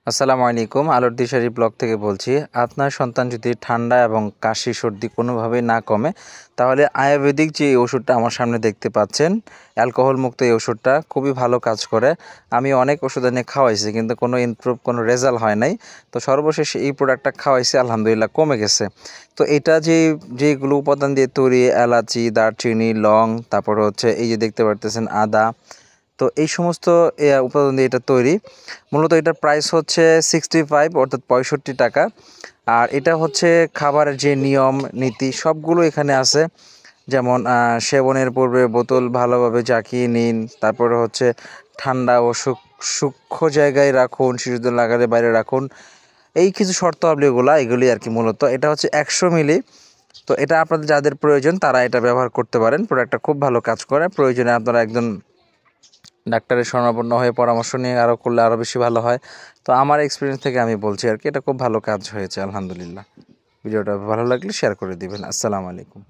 আসসালামু আলাইকুম, আলোর দিশারি ব্লগ থেকে বলছি। আপনার সন্তান যদি ঠান্ডা এবং কাশি সর্দি কোনোভাবেই না কমে, তাহলে আয়ুর্বেদিক যে ওষুধটা আমার সামনে দেখতে পাচ্ছেন, অ্যালকোহল মুক্ত এই ওষুধটা খুবই ভালো কাজ করে। আমি অনেক ওষুধ এনে খাওয়াইছি, কিন্তু কোনো ইমপ্রুভ কোনো রেজাল্ট হয় নাই। তো সর্বশেষে এই প্রোডাক্টটা খাওয়াইছি, আলহামদুলিল্লাহ কমে গেছে। তো এটা যেগুলো উপাদান দিয়ে তৈরি, এলাচি, দারচিনি, লং, তারপরে হচ্ছে এই যে দেখতে পারতেছেন আদা, তো এই সমস্ত উপাদান দিয়ে এটা তৈরি। মূলত এটার প্রাইস হচ্ছে 65 অর্থাৎ 65 টাকা। আর এটা হচ্ছে খাবারের যে নিয়ম নীতি সবগুলো এখানে আছে। যেমন সেবনের পূর্বে বোতল ভালোভাবে জাকিয়ে নিন, তারপরে হচ্ছে ঠান্ডা ও সূক্ষ্ম জায়গায় রাখুন, শিশুদের লাগালে বাইরে রাখুন। এই কিছু শর্তাবলীগুলো এগুলি আর কি। মূলত এটা হচ্ছে 100 মিলি। তো এটা আপনাদের যাদের প্রয়োজন তারা এটা ব্যবহার করতে পারেন। প্রোডাক্টটা খুব ভালো কাজ করে। প্রয়োজনে আপনারা একজন ডাক্তারের শরণাপন্ন হয়ে পরামর্শ নিয়ে আরও করলে আরও বেশি ভালো হয়। তো আমার এক্সপিরিয়েন্স থেকে আমি বলছি আর কি, এটা খুব ভালো কাজ হয়েছে আলহামদুলিল্লাহ। ভিডিওটা ভালো লাগলে শেয়ার করে দিবেন। আসসালামু আলাইকুম।